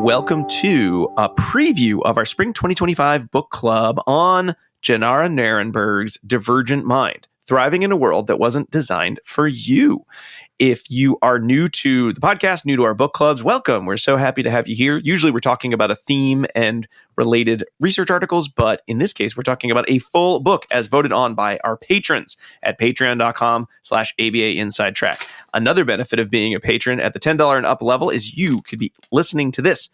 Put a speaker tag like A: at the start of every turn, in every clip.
A: welcome to a preview of our Spring 2025 book club on Jenera Nerenberg's Divergent Mind, Thriving in a World That Wasn't Designed for You. If you are new to the podcast, new to our book clubs, welcome. We're so happy to have you here. Usually we're talking about a theme and related research articles, but in this case, we're talking about a full book as voted on by our patrons at patreon.com/ABA Inside Track. Another benefit of being a patron at the $10 and up level is you could be listening to this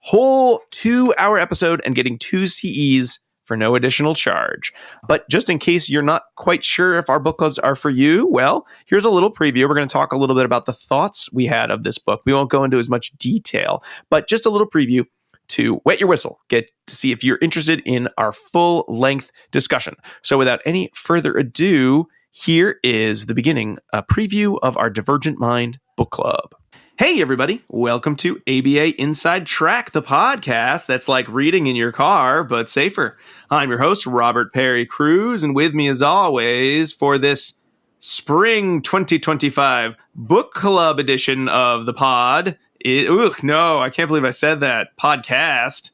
A: whole 2-hour episode and getting 2 CEs for no additional charge. But just in case you're not quite sure if our book clubs are for you, well, here's a little preview. We're going to talk a little bit about the thoughts we had of this book. We won't go into as much detail, but just a little preview to wet your whistle, get to see if you're interested in our full-length discussion. So without any further ado, here is the beginning, a preview of our Divergent Mind book club. Hey, everybody. Welcome to ABA Inside Track, the podcast that's like reading in your car, but safer. I'm your host, Robert Perry Cruz, and with me as always for this Spring 2025 book club edition of the pod, I can't believe I said that, podcast,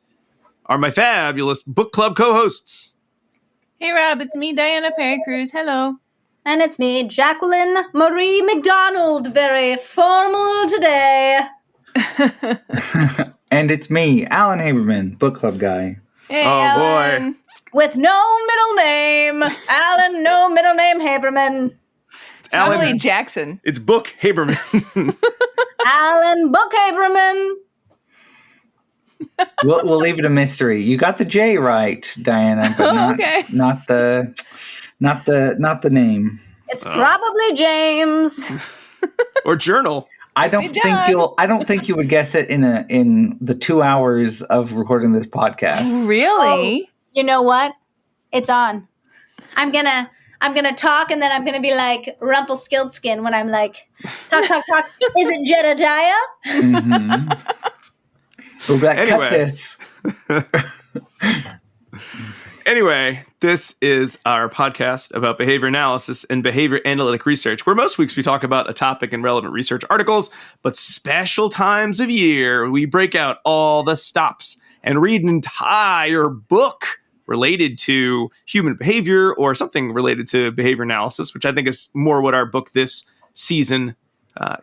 A: are my fabulous book club co-hosts.
B: Hey, Rob, it's me, Diana Perry Cruz. Hello.
C: And it's me, Jacqueline Marie McDonald, very formal today.
D: And it's me, Alan Haberman, book club guy.
B: Hey, Alan.
A: Boy.
C: With no middle name. Alan, no middle name, Haberman.
B: Emily Jackson.
A: It's Book Haberman.
C: Alan Book Haberman.
D: We'll leave it a mystery. You got the J right, Diana, but not the name.
C: It's probably James.
A: Or Journal.
D: I don't think you would guess it in the 2 hours of recording this podcast.
B: Really?
C: Oh, you know what? It's on. I'm gonna talk, and then I'm gonna be like Rumpelstiltskin when I'm like, talk. Is it Jedediah?
D: Mm-hmm. We'll be like,
A: Anyway.
D: Cut this.
A: Anyway, this is our podcast about behavior analysis and behavior analytic research, where most weeks we talk about a topic and relevant research articles, but special times of year, we break out all the stops and read an entire book related to human behavior or something related to behavior analysis, which I think is more what our book this season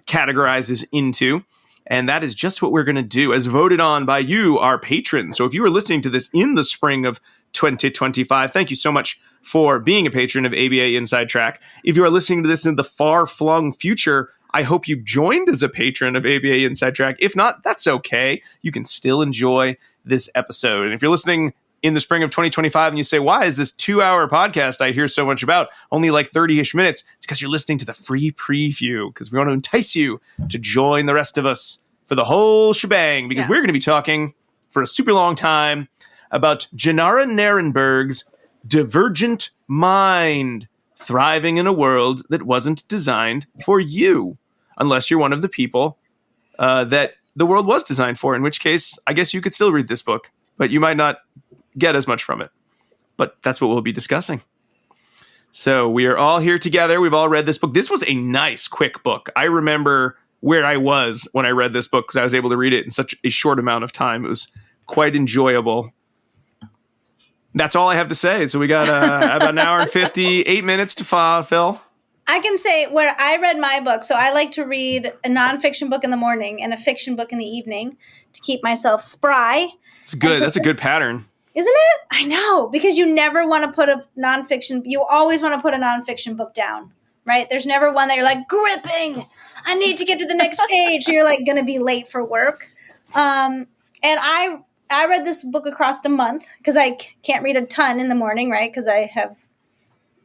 A: categorizes into. And that is just what we're going to do as voted on by you, our patrons. So if you were listening to this in the spring of 2025, thank you so much for being a patron of ABA Inside Track. If you are listening to this in the far-flung future, I hope you joined as a patron of ABA Inside Track. If not, that's okay. You can still enjoy this episode. And if you're listening in the spring of 2025 and you say, why is this 2-hour podcast I hear so much about only like 30-ish minutes? It's because you're listening to the free preview, because we want to entice you to join the rest of us for the whole shebang, because we're going to be talking for a super long time about Jenera Nerenberg's Divergent Mind, Thriving in a World That Wasn't Designed for You, unless you're one of the people that the world was designed for, in which case, I guess you could still read this book, but you might not get as much from it. But that's what we'll be discussing. So we are all here together. We've all read this book. This was a nice, quick book. I remember where I was when I read this book because I was able to read it in such a short amount of time. It was quite enjoyable. That's all I have to say. So we got about an hour and 58 minutes to fill.
C: I can say where I read my book. So I like to read a nonfiction book in the morning and a fiction book in the evening to keep myself spry.
A: It's good. That's a good pattern.
C: Isn't it? I know, because you never want to put a nonfiction, you always want to put a nonfiction book down, right? There's never one that you're like, gripping, I need to get to the next page. So you're like going to be late for work. And I read this book across a month because I can't read a ton in the morning, right? Because I have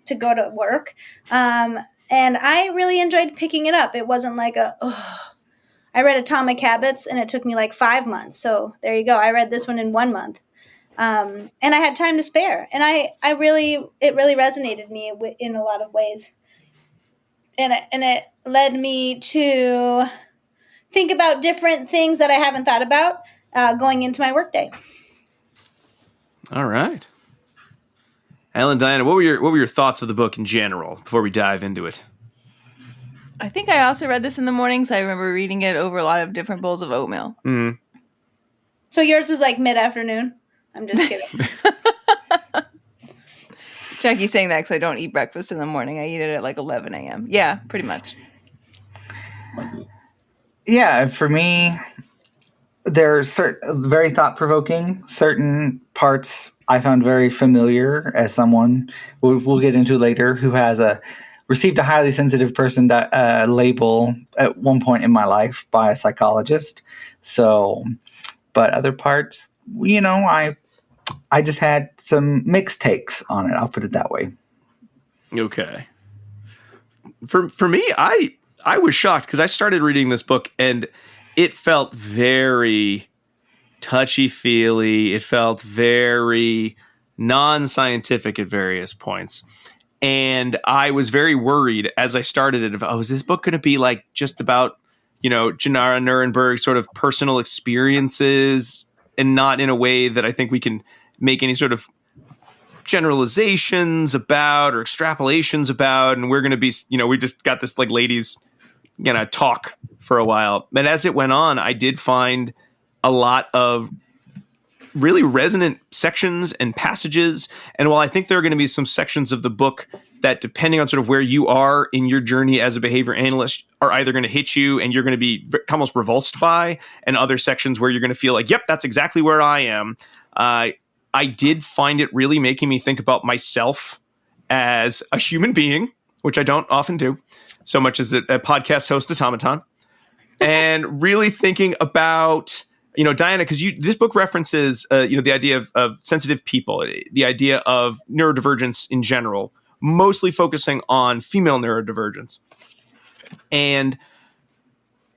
C: to go to work. And I really enjoyed picking it up. It wasn't like I read Atomic Habits and it took me like 5 months. So there you go. I read this one in 1 month. And I had time to spare. And it really resonated me in a lot of ways. And it led me to think about different things that I haven't thought about going into my workday.
A: All right. Ellen, Diana, what were your thoughts of the book in general before we dive into it?
B: I think I also read this in the morning, so I remember reading it over a lot of different bowls of oatmeal.
A: Mm.
C: So yours was like mid-afternoon? I'm just kidding.
B: Jackie's saying that because I don't eat breakfast in the morning. I eat it at like 11 a.m. Yeah, pretty much.
D: Yeah, for me, they're very thought-provoking. Certain parts I found very familiar as someone we'll get into later who has received a highly sensitive person label at one point in my life by a psychologist. So, but other parts, I just had some mixed takes on it. I'll put it that way.
A: Okay. For me, I was shocked because I started reading this book and it felt very touchy-feely. It felt very non-scientific at various points. And I was very worried as I started it. Is this book going to be like just about, Jenera Nerenberg sort of personal experiences and not in a way that I think we can make any sort of generalizations about or extrapolations about. And we're going to be, we just got this like ladies, talk for a while. But as it went on, I did find a lot of really resonant sections and passages. And while I think there are going to be some sections of the book that, depending on sort of where you are in your journey as a behavior analyst, are either going to hit you and you're going to be almost revulsed by, and other sections where you're going to feel like, yep, that's exactly where I am. I did find it really making me think about myself as a human being, which I don't often do so much as a podcast host automaton, and really thinking about, Diana, because this book references, the idea of sensitive people, the idea of neurodivergence in general, mostly focusing on female neurodivergence and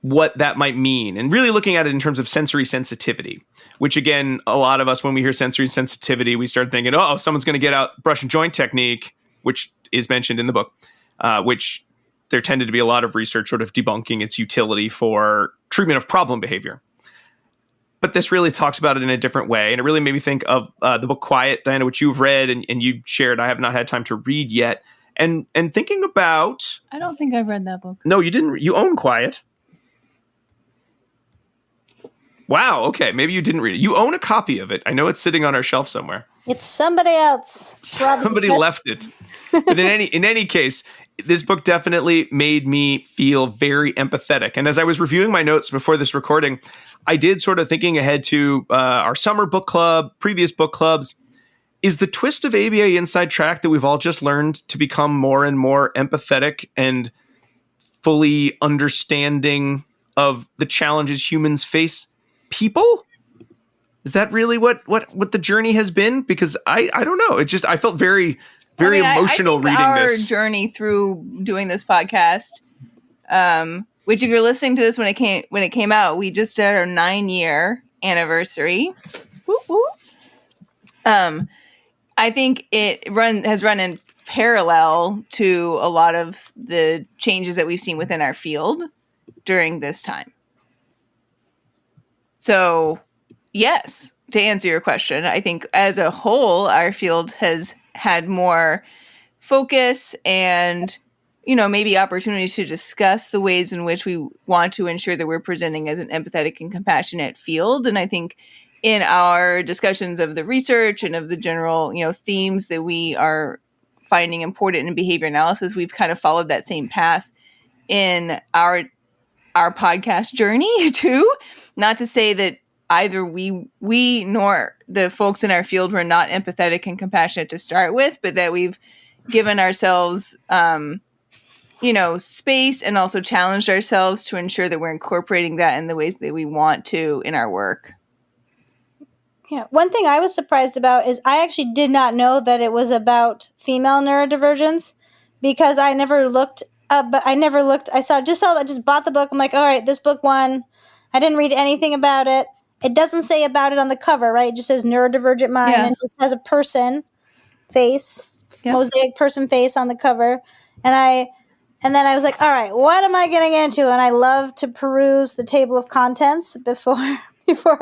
A: what that might mean, and really looking at it in terms of sensory sensitivity, which again, a lot of us, when we hear sensory sensitivity, we start thinking, oh, someone's going to get out brush and joint technique, which is mentioned in the book, which there tended to be a lot of research sort of debunking its utility for treatment of problem behavior. But this really talks about it in a different way. And it really made me think of the book Quiet, Diana, which you've read and you shared. I have not had time to read yet. And thinking about...
B: I don't think I've read that book.
A: No, you didn't. You own Quiet. Wow. Okay. Maybe you didn't read it. You own a copy of it. I know it's sitting on our shelf somewhere.
C: It's somebody else.
A: Somebody left it. But in any case, this book definitely made me feel very empathetic. And as I was reviewing my notes before this recording, I did sort of thinking ahead to our summer book club, previous book clubs. Is the twist of ABA Inside Track that we've all just learned to become more and more empathetic and fully understanding of the challenges humans face people? Is that really what the journey has been? Because I don't know. It's just, I felt very emotional
B: I think
A: reading
B: our
A: this.
B: journey through doing this podcast, which if you're listening to this when it came out, we just did our 9-year anniversary. Whoop, whoop. I think it has run in parallel to a lot of the changes that we've seen within our field during this time. So, yes, to answer your question, I think as a whole, our field has had more focus and, maybe opportunities to discuss the ways in which we want to ensure that we're presenting as an empathetic and compassionate field. And I think in our discussions of the research and of the general, themes that we are finding important in behavior analysis, we've kind of followed that same path in our podcast journey too. Not to say that either we nor the folks in our field were not empathetic and compassionate to start with, but that we've given ourselves, space and also challenged ourselves to ensure that we're incorporating that in the ways that we want to in our work.
C: Yeah. One thing I was surprised about is I actually did not know that it was about female neurodivergence because I never looked up, but I just bought the book. I'm like, all right, this book won. I didn't read anything about it. It doesn't say about it on the cover, right? It just says Neurodivergent Mind and it just has a person face, mosaic person face on the cover. And then I was like, all right, what am I getting into? And I love to peruse the table of contents before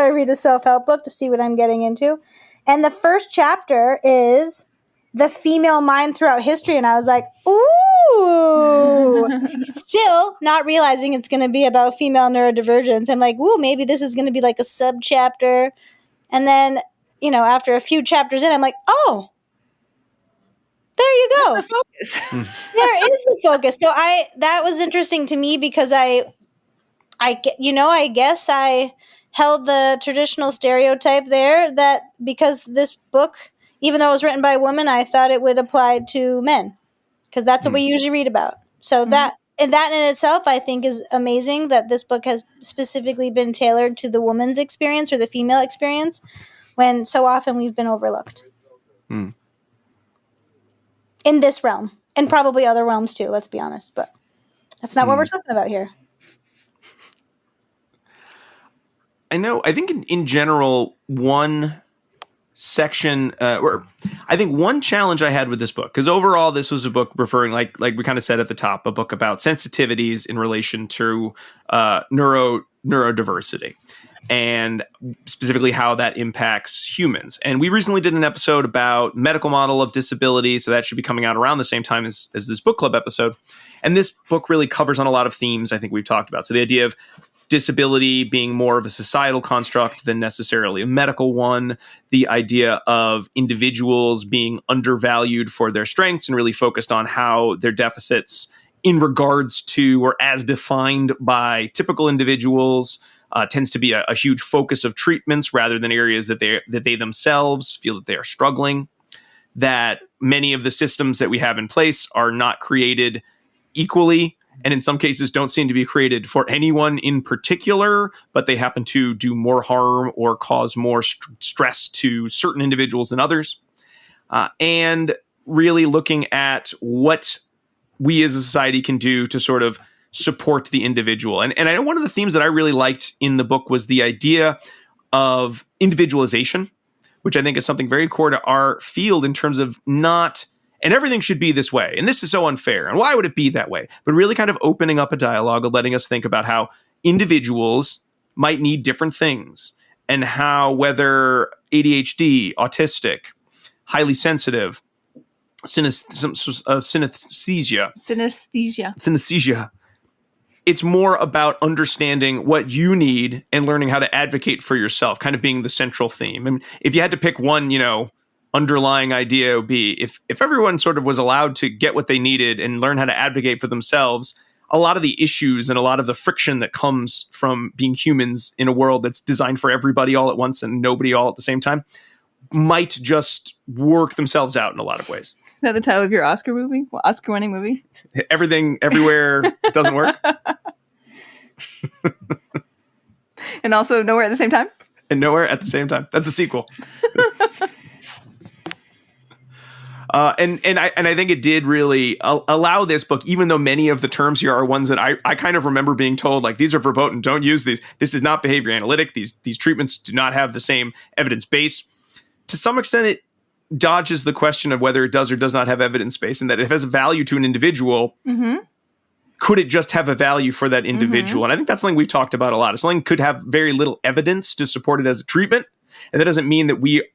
C: I read a self-help book to see what I'm getting into. And the first chapter is the female mind throughout history. And I was like, ooh, ooh. Still not realizing it's going to be about female neurodivergence. I'm like, ooh, maybe this is going to be like a sub chapter. And then, after a few chapters in, I'm like, oh, there you go.
B: The focus.
C: There is the focus. So that was interesting to me because I guess I held the traditional stereotype there that because this book, even though it was written by a woman, I thought it would apply to men because that's what we usually read about. So that in itself, I think is amazing that this book has specifically been tailored to the woman's experience or the female experience when so often we've been overlooked. In this realm, and probably other realms too, let's be honest, but that's not what we're talking about here.
A: I think in general, one section, or I think one challenge I had with this book, because overall this was a book referring, like we kind of said at the top, a book about sensitivities in relation to neurodiversity. And specifically how that impacts humans. And we recently did an episode about medical model of disability, so that should be coming out around the same time as this book club episode. And this book really covers on a lot of themes I think we've talked about. So the idea of disability being more of a societal construct than necessarily a medical one, the idea of individuals being undervalued for their strengths and really focused on how their deficits in regards to or as defined by typical individuals tends to be a huge focus of treatments rather than areas that they themselves feel that they are struggling, that many of the systems that we have in place are not created equally, and in some cases don't seem to be created for anyone in particular, but they happen to do more harm or cause more stress to certain individuals than others. And really looking at what we as a society can do to sort of support the individual. And I know one of the themes that I really liked in the book was the idea of individualization, which I think is something very core to our field in terms of not, and everything should be this way, and this is so unfair, and why would it be that way? But really kind of opening up a dialogue of letting us think about how individuals might need different things, and how whether ADHD, autistic, highly sensitive, synesthesia, it's more about understanding what you need and learning how to advocate for yourself, kind of being the central theme. And if you had to pick one, underlying idea, it would be if everyone sort of was allowed to get what they needed and learn how to advocate for themselves, a lot of the issues and a lot of the friction that comes from being humans in a world that's designed for everybody all at once and nobody all at the same time might just work themselves out in a lot of ways.
B: Is that the title of your Oscar-winning movie?
A: Everything, everywhere, doesn't work.
B: And also Nowhere at the Same Time?
A: And Nowhere at the Same Time. That's a sequel. And I think it did really allow this book, even though many of the terms here are ones that I kind of remember being told, like, these are verboten, don't use these. This is not behavior analytic. These treatments do not have the same evidence base. To some extent, it dodges the question of whether it does or does not have evidence base, and that if it has a value to an individual, could it just have a value for that individual? And I think that's something we've talked about a lot. Something could have very little evidence to support it as a treatment. And that doesn't mean that we,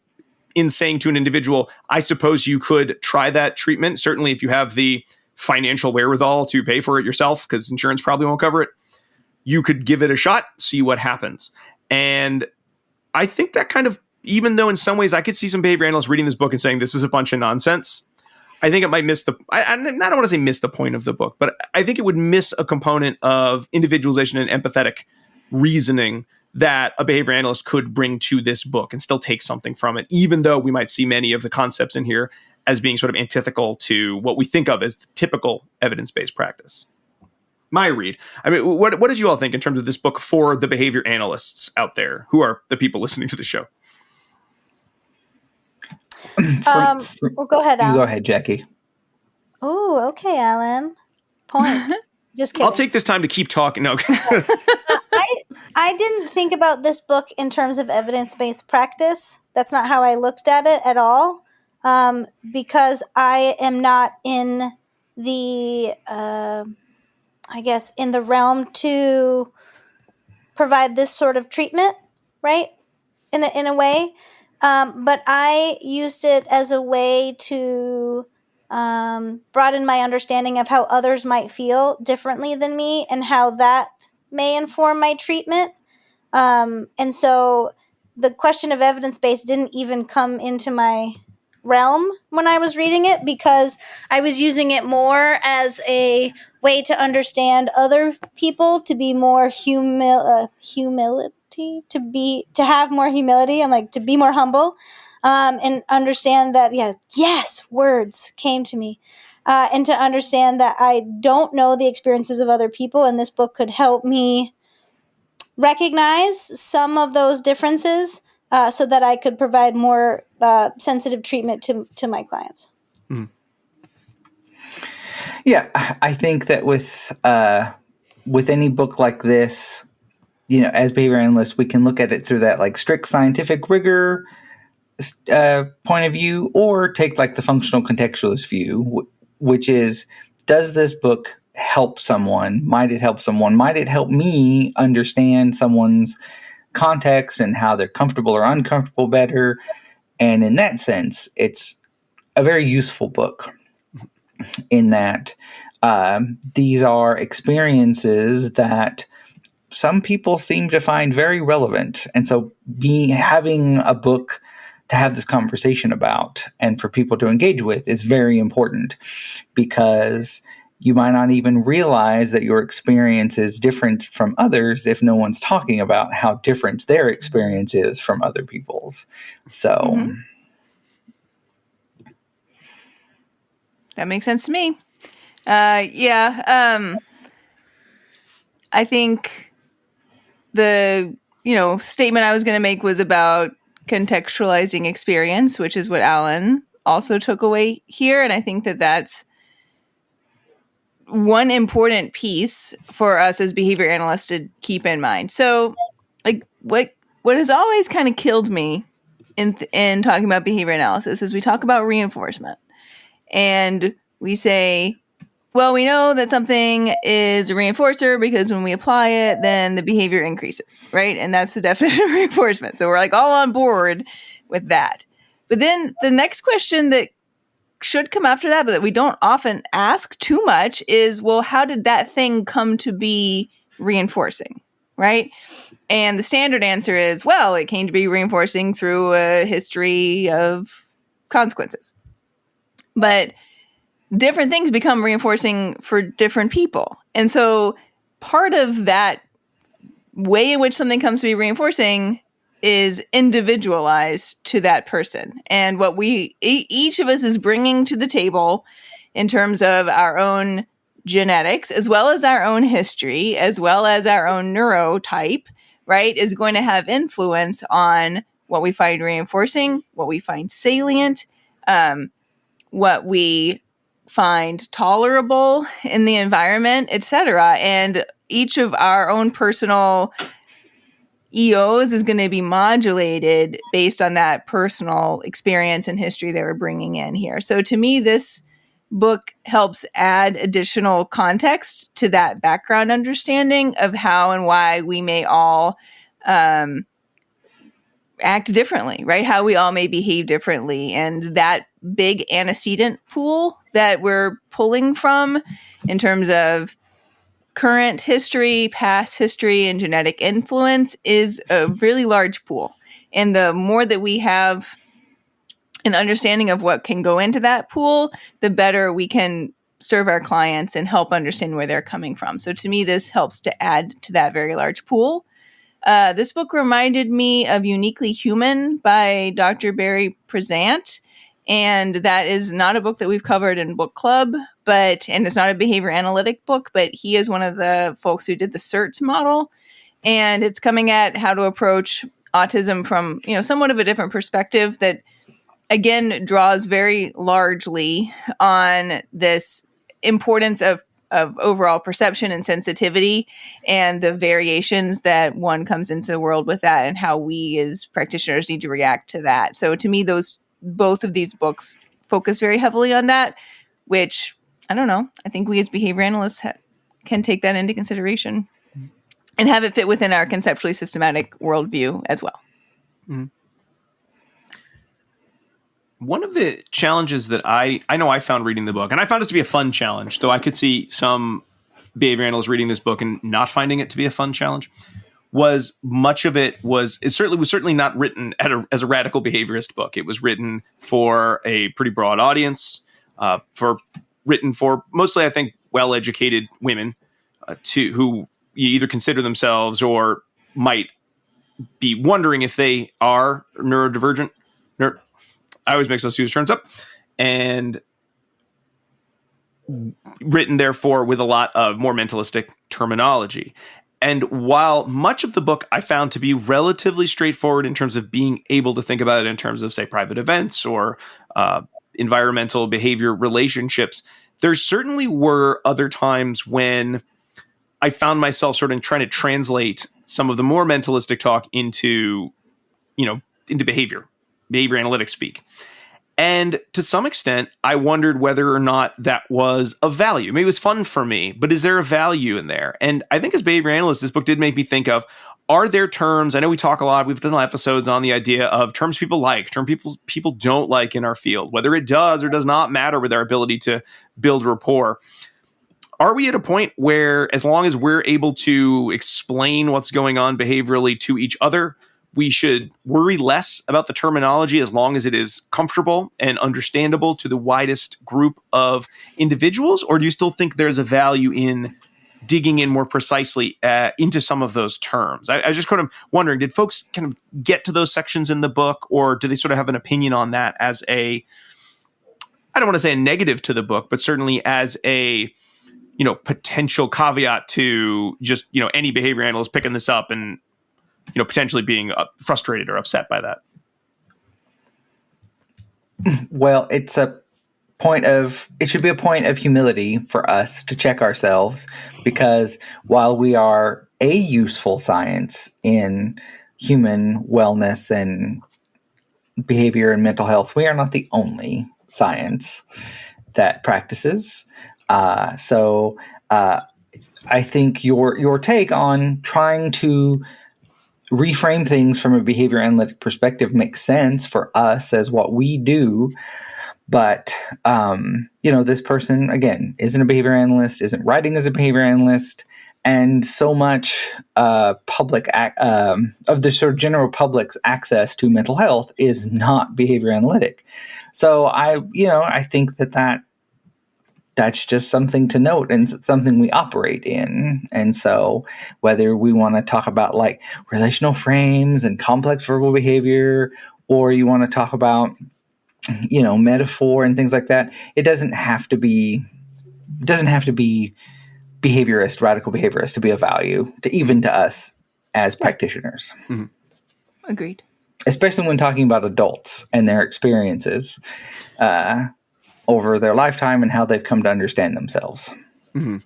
A: in saying to an individual, I suppose you could try that treatment. Certainly if you have the financial wherewithal to pay for it yourself, because insurance probably won't cover it, you could give it a shot, see what happens. And I think that kind of, even though in some ways I could see some behavior analysts reading this book and saying this is a bunch of nonsense, I think it might miss I don't want to say miss the point of the book, but I think it would miss a component of individualization and empathetic reasoning that a behavior analyst could bring to this book and still take something from it, even though we might see many of the concepts in here as being sort of antithetical to what we think of as the typical evidence-based practice. My read. I mean, what did you all think in terms of this book for the behavior analysts out there, who are the people listening to the show?
C: Well, go ahead, Alan.
D: You go ahead, Jackie.
C: Oh, okay, Alan. Point. Just kidding.
A: I'll take this time to keep talking. No.
C: I didn't think about this book in terms of evidence-based practice. That's not how I looked at it at all, because I am not in the, in the realm to provide this sort of treatment, right? In a way. But I used it as a way to broadened my understanding of how others might feel differently than me and how that may inform my treatment. And so the question of evidence-based didn't even come into my realm when I was reading it, because I was using it more as a way to understand other people, to be more humility, to have more humility. I'm like, to be more humble, and understand that, words came to me. And to understand that I don't know the experiences of other people, and this book could help me recognize some of those differences, so that I could provide more sensitive treatment to my clients.
D: Yeah, I think that with any book like this, as behavior analysts, we can look at it through that like strict scientific rigor point of view, or take like the functional contextualist view, which is, does this book help someone? Might it help someone? Might it help me understand someone's context and how they're comfortable or uncomfortable better? And in that sense, it's a very useful book in that these are experiences that some people seem to find very relevant. And so having a book to have this conversation about and for people to engage with is very important, because you might not even realize that your experience is different from others if no one's talking about how different their experience is from other people's. So
B: that makes sense to me. I think the statement I was going to make was about contextualizing experience, which is what Alan also took away here, and I think that that's one important piece for us as behavior analysts to keep in mind. So, like, what has always kind of killed me in talking about behavior analysis is we talk about reinforcement, and we say, well, we know that something is a reinforcer because when we apply it, then the behavior increases, right? And that's the definition of reinforcement. So we're like all on board with that. But then the next question that should come after that, but that we don't often ask too much, is, well, how did that thing come to be reinforcing, right? And the standard answer is, well, it came to be reinforcing through a history of consequences. But different things become reinforcing for different people. And so part of that way in which something comes to be reinforcing is individualized to that person. And what each of us is bringing to the table in terms of our own genetics, as well as our own history, as well as our own neurotype, right, is going to have influence on what we find reinforcing, what we find salient, what we find tolerable in the environment, etc. And each of our own personal EOs is going to be modulated based on that personal experience and history they were bringing in here. So to me, this book helps add additional context to that background understanding of how and why we may all act differently, right? How we all may behave differently. And that big antecedent pool that we're pulling from in terms of current history, past history, and genetic influence is a really large pool. And the more that we have an understanding of what can go into that pool, the better we can serve our clients and help understand where they're coming from. So to me, this helps to add to that very large pool. This book reminded me of Uniquely Human by Dr. Barry Prezant. And that is not a book that we've covered in book club, and it's not a behavior analytic book, but he is one of the folks who did the CERTS model. And it's coming at how to approach autism from, somewhat of a different perspective that, again, draws very largely on this importance of overall perception and sensitivity and the variations that one comes into the world with that and how we as practitioners need to react to that. So to me, both of these books focus very heavily on that, which, I don't know, I think we as behavior analysts can take that into consideration and have it fit within our conceptually systematic worldview as well.
A: Mm-hmm. One of the challenges that I know I found reading the book, and I found it to be a fun challenge, though I could see some behavior analysts reading this book and not finding it to be a fun challenge, was much of it was certainly not written as a radical behaviorist book. It was written for a pretty broad audience, written for mostly, I think, well-educated women who either consider themselves or might be wondering if they are neurodivergent. I always mix those two terms up. And written, therefore, with a lot of more mentalistic terminology. And while much of the book I found to be relatively straightforward in terms of being able to think about it in terms of, say, private events or environmental behavior relationships, there certainly were other times when I found myself sort of trying to translate some of the more mentalistic talk into behavior analytics speak. And to some extent, I wondered whether or not that was of value. Maybe it was fun for me, but is there a value in there? And I think as behavior analysts, this book did make me think of, are there terms? I know we talk a lot, we've done episodes on the idea of terms people like, terms people don't like in our field, whether it does or does not matter with our ability to build rapport. Are we at a point where, as long as we're able to explain what's going on behaviorally to each other, we should worry less about the terminology as long as it is comfortable and understandable to the widest group of individuals? Or do you still think there's a value in digging in more precisely into some of those terms? I was just kind of wondering, did folks kind of get to those sections in the book, or do they sort of have an opinion on that as I don't want to say a negative to the book, but certainly as a potential caveat to just, any behavior analyst picking this up and potentially being frustrated or upset by that?
D: Well, it should be a point of humility for us to check ourselves, because while we are a useful science in human wellness and behavior and mental health, we are not the only science that practices. So I think your take on trying to reframe things from a behavior analytic perspective makes sense for us as what we do. But, this person, again, isn't a behavior analyst, isn't writing as a behavior analyst, and so much of the sort of general public's access to mental health is not behavior analytic. So I think that's just something to note and something we operate in. And so whether we want to talk about like relational frames and complex verbal behavior, or you want to talk about, metaphor and things like that, it doesn't have to be behaviorist, radical behaviorist to be of value to us as practitioners.
A: Mm-hmm.
B: Agreed.
D: Especially when talking about adults and their experiences over their lifetime and how they've come to understand themselves.
A: Mm-hmm.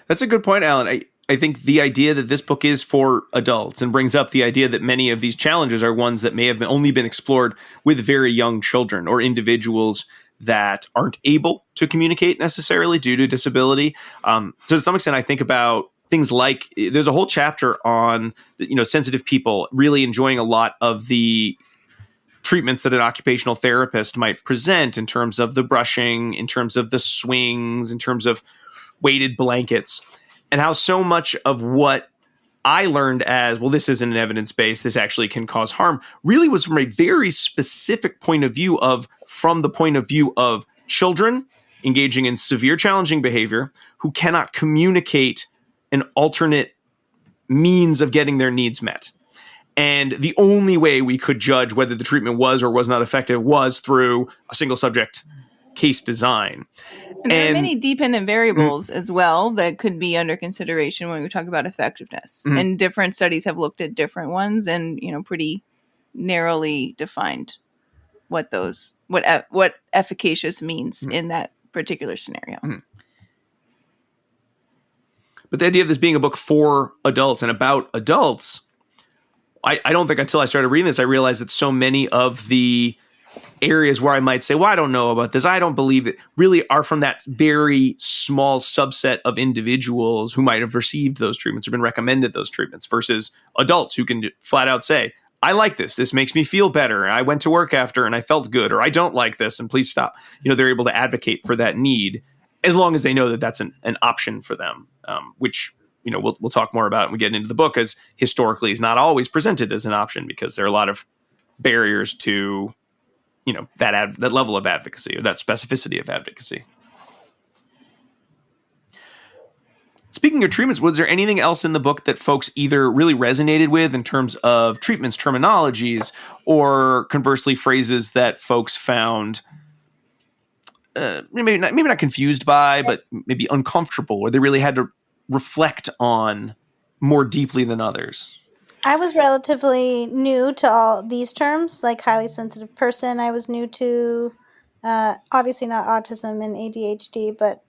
A: That's a good point, Alan. I think the idea that this book is for adults and brings up the idea that many of these challenges are ones that may have only been explored with very young children or individuals that aren't able to communicate necessarily due to disability. So to some extent, I think about things like there's a whole chapter on sensitive people really enjoying a lot of the treatments that an occupational therapist might present in terms of the brushing, in terms of the swings, in terms of weighted blankets, and how so much of what I learned as, well, this isn't an evidence base, this actually can cause harm, really was from a very specific point of view from the point of view of children engaging in severe challenging behavior who cannot communicate an alternate means of getting their needs met. And the only way we could judge whether the treatment was or was not effective was through a single subject case design.
B: And there are many dependent variables as well that could be under consideration when we talk about effectiveness. Mm-hmm. And different studies have looked at different ones and, pretty narrowly defined what efficacious means in that particular scenario.
A: Mm-hmm. But the idea of this being a book for adults and about adults, I don't think until I started reading this, I realized that so many of the areas where I might say, well, I don't know about this, I don't believe it, really are from that very small subset of individuals who might have received those treatments or been recommended those treatments versus adults who can flat out say, I like this. This makes me feel better. I went to work after and I felt good, or I don't like this and please stop. They're able to advocate for that need as long as they know that that's an option for them, which, we'll talk more about when we get into the book, as historically is not always presented as an option because there are a lot of barriers to, that level of advocacy or that specificity of advocacy. Speaking of treatments, was there anything else in the book that folks either really resonated with in terms of treatments, terminologies, or conversely phrases that folks found maybe not confused by, but maybe uncomfortable, or they really had to reflect on more deeply than others?
C: I was relatively new to all these terms, like highly sensitive person. I was new to, obviously not autism and ADHD, but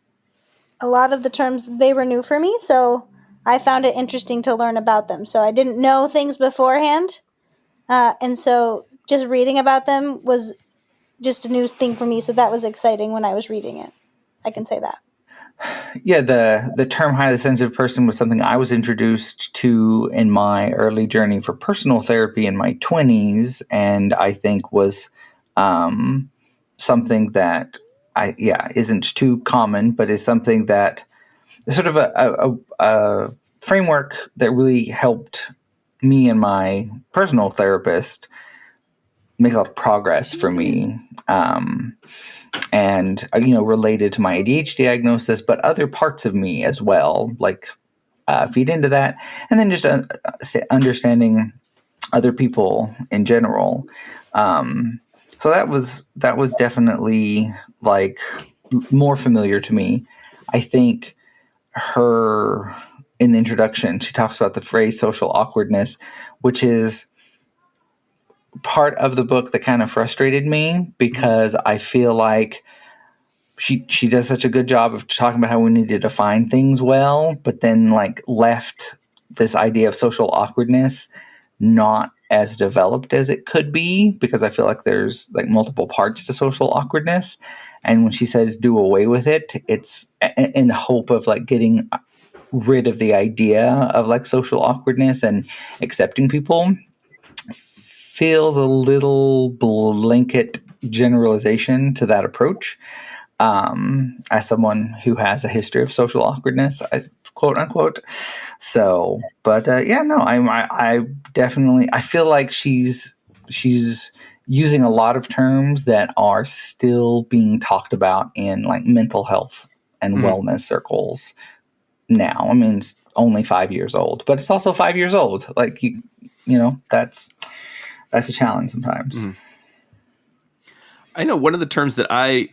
C: a lot of the terms, they were new for me. So I found it interesting to learn about them. So I didn't know things beforehand. And so just reading about them was just a new thing for me. So that was exciting when I was reading it. I can say that.
D: Yeah, the term highly sensitive person was something I was introduced to in my early journey for personal therapy in my 20s, and I think was something that isn't too common, but is something that is sort of a framework that really helped me and my personal therapist make a lot of progress for me. And related to my ADHD diagnosis, but other parts of me as well, like feed into that. And then just understanding other people in general. So that was definitely like more familiar to me. I think her, in the introduction, she talks about the phrase social awkwardness, which is part of the book that kind of frustrated me because I feel like she does such a good job of talking about how we need to define things well, but then like left this idea of social awkwardness not as developed as it could be, because I feel like there's like multiple parts to social awkwardness. And when she says do away with it, it's in hope of like getting rid of the idea of like social awkwardness and accepting people. Feels a little blanket generalization to that approach. As someone who has a history of social awkwardness, quote unquote. So, but I definitely, I feel like she's using a lot of terms that are still being talked about in like mental health and wellness circles now. I mean, it's only 5 years old, but it's also 5 years old. Like, that's a challenge sometimes.
A: I know one of the terms that I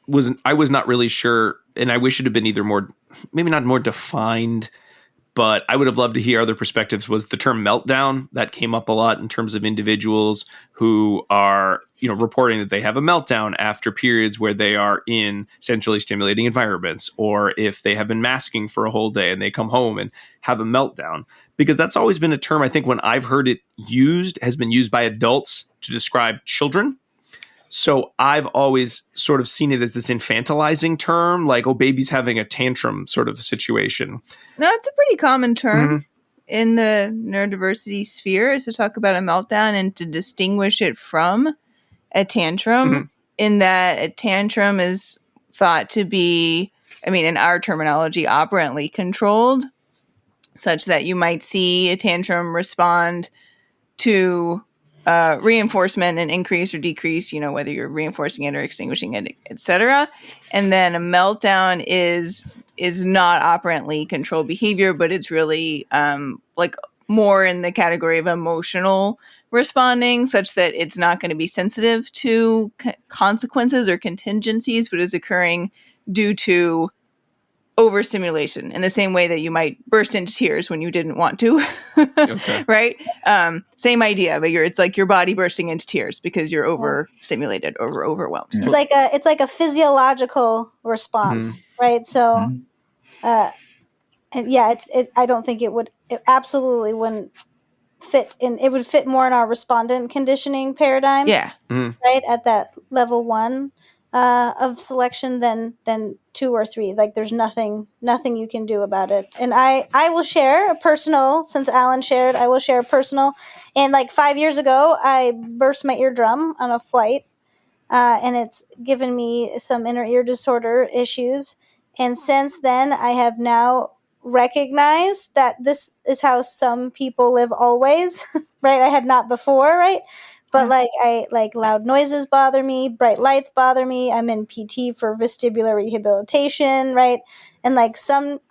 A: was not really sure, and I wish it had been maybe not more defined, but I would have loved to hear other perspectives, was the term meltdown. That came up a lot in terms of individuals who are, reporting that they have a meltdown after periods where they are in centrally stimulating environments, or if they have been masking for a whole day and they come home and have a meltdown. Because that's always been a term, I think, when I've heard it used, has been used by adults to describe children. So I've always sort of seen it as this infantilizing term, like, oh, baby's having a tantrum sort of situation.
B: No, it's a pretty common term in the neurodiversity sphere, is to talk about a meltdown and to distinguish it from a tantrum, in that a tantrum is thought to be, in our terminology, operantly controlled, such that you might see a tantrum respond to reinforcement and increase or decrease, whether you're reinforcing it or extinguishing it, etc. And then a meltdown is not operantly controlled behavior, but it's really like more in the category of emotional responding, such that it's not going to be sensitive to consequences or contingencies, but is occurring due to overstimulation, in the same way that you might burst into tears when you didn't want to. Okay. Right? Same idea, but it's like your body bursting into tears because you're overstimulated or overwhelmed.
C: It's like a physiological response, right? So, I don't think it absolutely wouldn't fit in. It would fit more in our respondent conditioning paradigm.
B: Yeah.
C: Right at that level 1. of selection than 2 or 3. Like there's nothing you can do about it. And I will share a personal, since Alan shared, I will share a personal. And like 5 years ago, I burst my eardrum on a flight, and it's given me some inner ear disorder issues. And since then, I have now recognized that this is how some people live always, right? I had not before, right? But like loud noises bother me, bright lights bother me. I'm in PT for vestibular rehabilitation, right? And like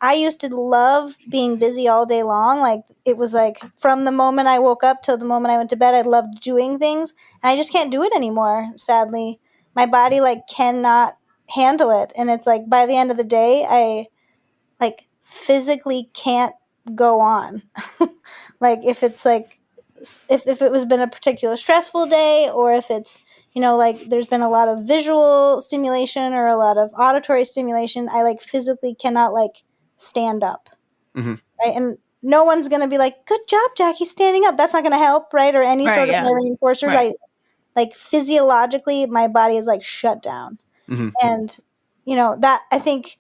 C: I used to love being busy all day long. Like it was like from the moment I woke up till the moment I went to bed, I loved doing things. And I just can't do it anymore, sadly. My body like cannot handle it. And it's like by the end of the day, I like physically can't go on. Like if it's like, if it was been a particular stressful day, or if it's, like there's been a lot of visual stimulation or a lot of auditory stimulation, I like physically cannot like stand up.
A: Mm-hmm.
C: Right. And no one's going to be like, good job, Jackie, standing up. That's not going to help. Right. Or any sort of reinforcer.
B: Right.
C: Like physiologically, my body is like shut down.
A: Mm-hmm.
C: And, that I think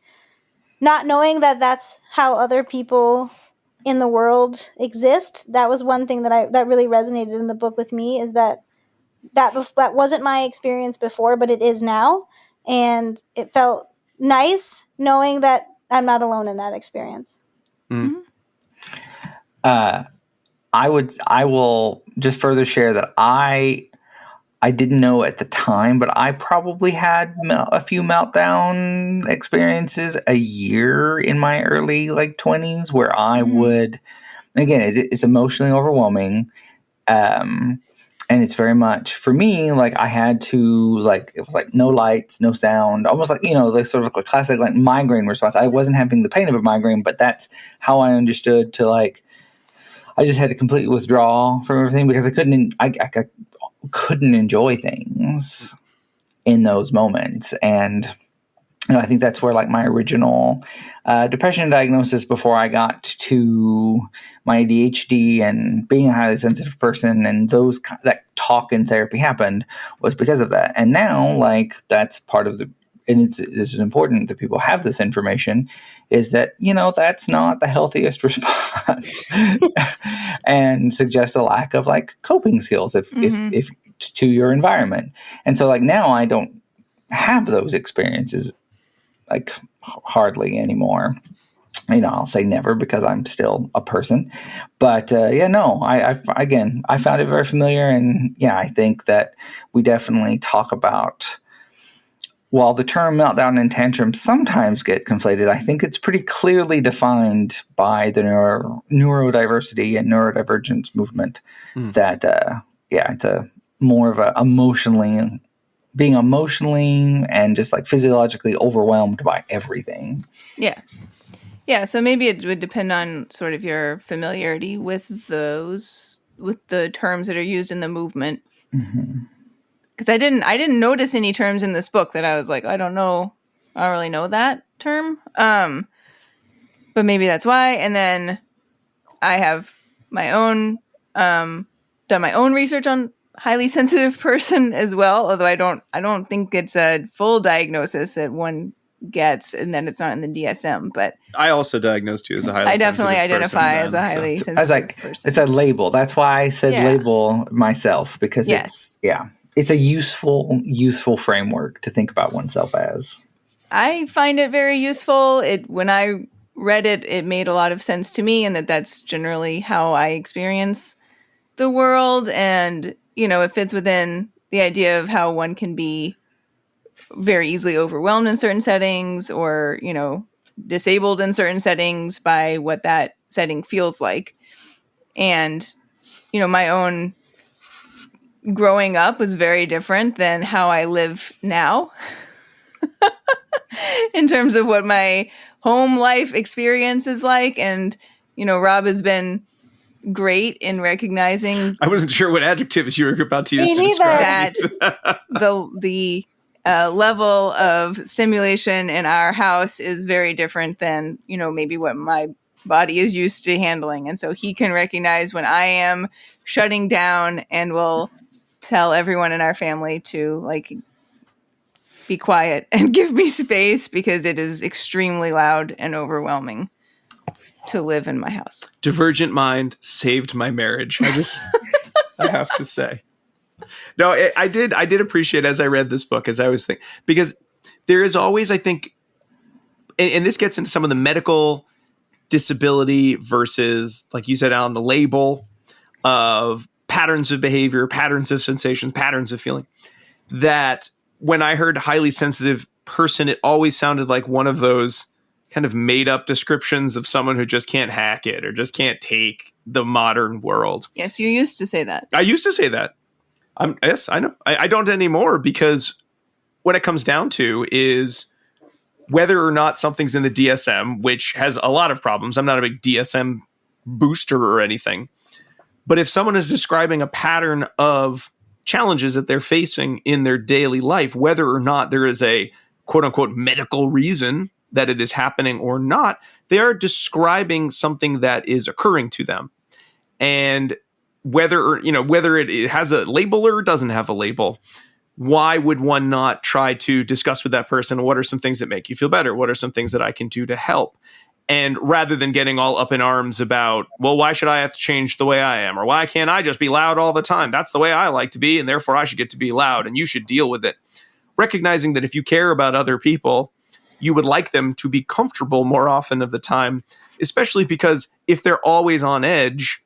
C: not knowing that that's how other people in the world exist, that was one thing that really resonated in the book with me, is that wasn't my experience before, but it is now. And it felt nice knowing that I'm not alone in that experience.
A: Mm-hmm.
D: I will just further share that I didn't know at the time, but I probably had a few meltdown experiences a year in my early 20s where I would, again, it's emotionally overwhelming. And it's very much for me, I had to it was no lights, no sound, almost sort of a classic migraine response. I wasn't having the pain of a migraine, but that's how I understood to I just had to completely withdraw from everything because I couldn't enjoy things in those moments. And I think that's where my original depression diagnosis before I got to my ADHD and being a highly sensitive person and that talk and therapy happened was because of that. And now that's part of this is important that people have this information, is that, that's not the healthiest response and suggests a lack of coping skills if to your environment. And so now I don't have those experiences hardly anymore. I'll say never because I'm still a person, but I found it very familiar. And I think that we definitely talk about, while the term meltdown and tantrum sometimes get conflated, I think it's pretty clearly defined by the neurodiversity and neurodivergence movement that, it's a more of a being emotionally and just physiologically overwhelmed by everything.
B: Yeah. Yeah. So maybe it would depend on sort of your familiarity with the terms that are used in the movement.
D: Mm-hmm.
B: Because I didn't notice any terms in this book that I was like, I don't really know that term. But maybe that's why. And then I have my own, done my own research on highly sensitive person as well. Although I don't think it's a full diagnosis that one gets, and then it's not in the DSM. But
A: I also diagnosed you as a highly sensitive person.
B: I definitely identify as a highly sensitive
D: I was
B: person.
D: It's a label. That's why I said label myself, because it's a useful framework to think about oneself as. I
B: find it very useful. When I read it, it made a lot of sense to me, and that's generally how I experience the world. And, it fits within the idea of how one can be very easily overwhelmed in certain settings or, disabled in certain settings by what that setting feels like. And, my own growing up was very different than how I live now in terms of what my home life experience is like. And, Rob has been great in recognizing.
A: I wasn't sure what adjectives you were about to use to describe
B: that the level of stimulation in our house is very different than, maybe what my body is used to handling. And so he can recognize when I am shutting down and will tell everyone in our family to be quiet and give me space because it is extremely loud and overwhelming to live in my house.
A: Divergent Mind saved my marriage. I have to say. No, I did appreciate as I read this book, as I was thinking, because there is always, I think, and this gets into some of the medical disability versus, like you said, Alan, the label of patterns of behavior, patterns of sensations, patterns of feeling, that when I heard highly sensitive person, it always sounded like one of those kind of made up descriptions of someone who just can't hack it or just can't take the modern world.
B: Yes, you used to say that.
A: I used to say that. Yes, I know. I don't anymore, because what it comes down to is whether or not something's in the DSM, which has a lot of problems. I'm not a big DSM booster or anything. But if someone is describing a pattern of challenges that they're facing in their daily life, whether or not there is a quote unquote medical reason that it is happening or not, they are describing something that is occurring to them. And whether it has a label or doesn't have a label, why would one not try to discuss with that person, what are some things that make you feel better? What are some things that I can do to help? And rather than getting all up in arms about, well, why should I have to change the way I am? Or why can't I just be loud all the time? That's the way I like to be, and therefore I should get to be loud, and you should deal with it. Recognizing that if you care about other people, you would like them to be comfortable more often of the time, especially because if they're always on edge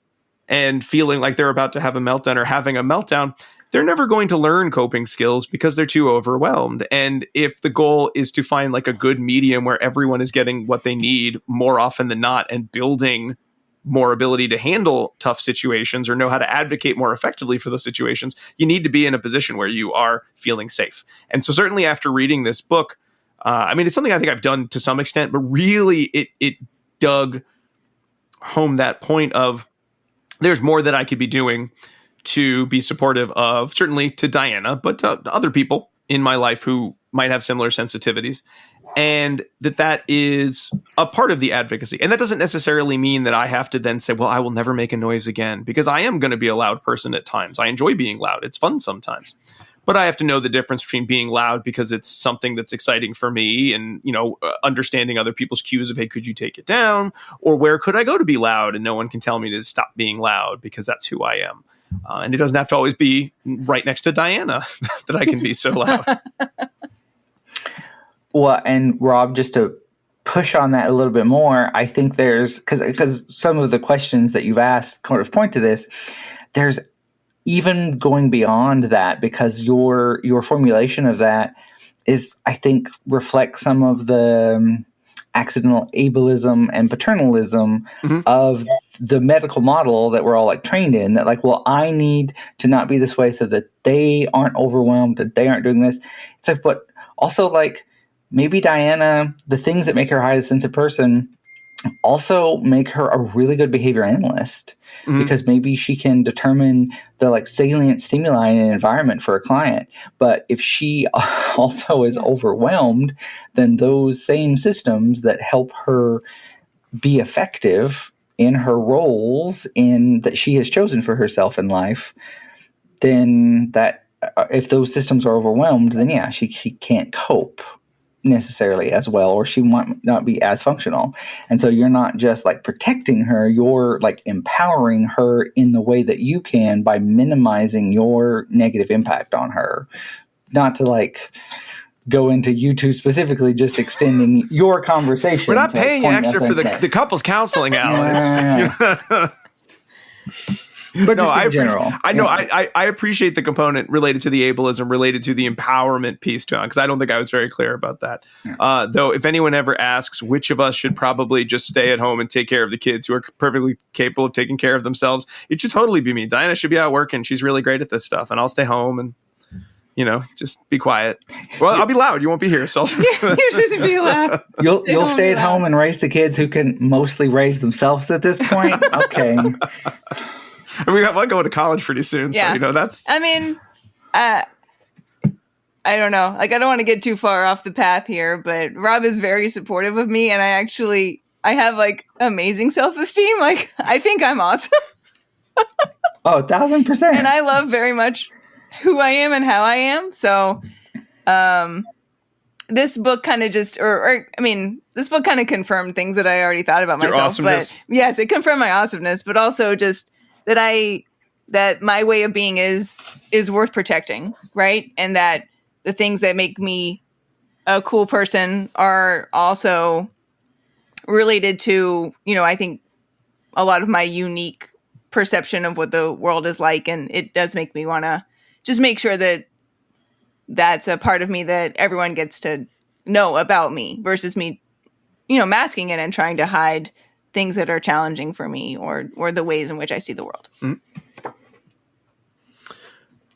A: and feeling like they're about to have a meltdown or having a meltdown, they're never going to learn coping skills because they're too overwhelmed. And if the goal is to find like a good medium where everyone is getting what they need more often than not and building more ability to handle tough situations or know how to advocate more effectively for those situations, you need to be in a position where you are feeling safe. And so certainly after reading this book, it's something I think I've done to some extent, but really it dug home that point of there's more that I could be doing to be supportive of, certainly to Diana, but to other people in my life who might have similar sensitivities. And that is a part of the advocacy. And that doesn't necessarily mean that I have to then say, well, I will never make a noise again, because I am going to be a loud person at times. I enjoy being loud. It's fun sometimes. But I have to know the difference between being loud because it's something that's exciting for me and, understanding other people's cues of, hey, could you take it down? Or where could I go to be loud? And no one can tell me to stop being loud because that's who I am. And it doesn't have to always be right next to Diana that I can be so loud.
D: Well, and Rob, just to push on that a little bit more, I think there's, because some of the questions that you've asked kind of point to this, there's even going beyond that, because your formulation of that is, I think, reflects some of the accidental ableism and paternalism of the medical model that we're all like trained in, that like, well, I need to not be this way so that they aren't overwhelmed, that they aren't doing this. It's like, but also like maybe Diana, the things that make her a highly sensitive person also make her a really good behavior analyst, because maybe she can determine the like salient stimuli in an environment for a client. But if she also is overwhelmed, then those same systems that help her be effective in her roles in that she has chosen for herself in life, then that if those systems are overwhelmed, then yeah, she can't cope necessarily as well, or she might not be as functional. And so you're not just like protecting her, you're like empowering her in the way that you can by minimizing your negative impact on her. Not to like go into you two specifically, just extending your conversation.
A: We're not paying you extra for the couples counseling, Alan.
D: But just in general.
A: I appreciate the component related to the ableism, related to the empowerment piece to it, because I don't think I was very clear about that. Yeah. Though, if anyone ever asks which of us should probably just stay at home and take care of the kids who are perfectly capable of taking care of themselves, it should totally be me. Diana should be out working. She's really great at this stuff. And I'll stay home and, just be quiet. Well, I'll be loud. You won't be here. So
B: you should be loud.
D: You'll stay at home and raise the kids who can mostly raise themselves at this point. Okay.
A: And we got one going to college pretty soon. Yeah. So, that's...
B: I mean, I don't know. Like, I don't want to get too far off the path here, but Rob is very supportive of me. And I have, like, amazing self-esteem. Like, I think I'm awesome.
D: Oh, 1,000%.
B: And I love very much who I am and how I am. So, this book kind of just, this book kind of confirmed things that I already thought about
A: Your
B: myself.
A: awesomeness.
B: But yes, it confirmed my awesomeness, but also just that my way of being is worth protecting, right? And that the things that make me a cool person are also related to, I think a lot of my unique perception of what the world is like. And it does make me want to just make sure that that's a part of me that everyone gets to know about me versus me, masking it and trying to hide things that are challenging for me or the ways in which I see the world.
A: Mm-hmm.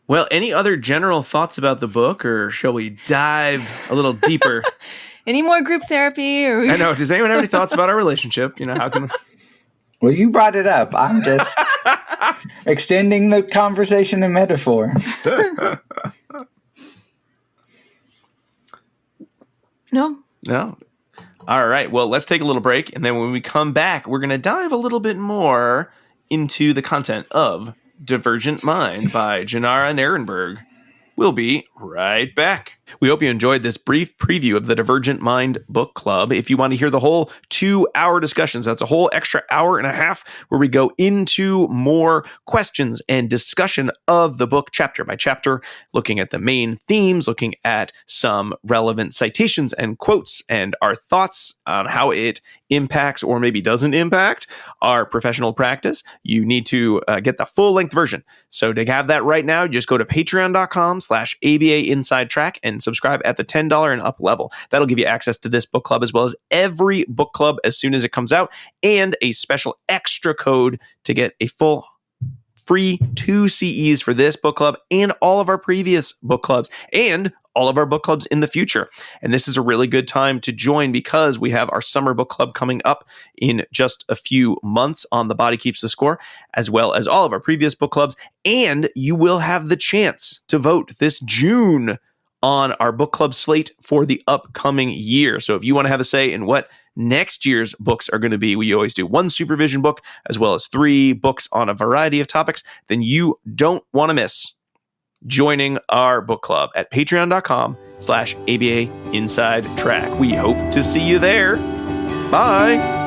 A: Well, any other general thoughts about the book, or shall we dive a little deeper?
B: Any more group therapy?
A: I know. Does anyone have any thoughts about our relationship? How can...
D: Well, you brought it up. I'm just extending the conversation in metaphor.
B: No.
A: All right. Well, let's take a little break. And then when we come back, we're going to dive a little bit more into the content of Divergent Mind by Jenera Nerenberg. We'll be right back. We hope you enjoyed this brief preview of the Divergent Mind book club. If you want to hear the whole 2-hour discussions, that's a whole extra hour and a half where we go into more questions and discussion of the book chapter by chapter, looking at the main themes, looking at some relevant citations and quotes, and our thoughts on how it impacts or maybe doesn't impact our professional practice. You need to get the full-length version. So to have that right now, just go to patreon.com/ABA Inside Track and subscribe at the $10 and up level. That'll give you access to this book club as well as every book club as soon as it comes out, and a special extra code to get a full free 2 CEs for this book club and all of our previous book clubs and all of our book clubs in the future. And this is a really good time to join because we have our summer book club coming up in just a few months on The Body Keeps the Score, as well as all of our previous book clubs. And you will have the chance to vote this June on our book club slate for the upcoming year. So if you want to have a say in what next year's books are going to be, we always do 1 supervision book as well as 3 books on a variety of topics, then you don't want to miss joining our book club at patreon.com/ABA Inside Track. We hope to see you there. Bye.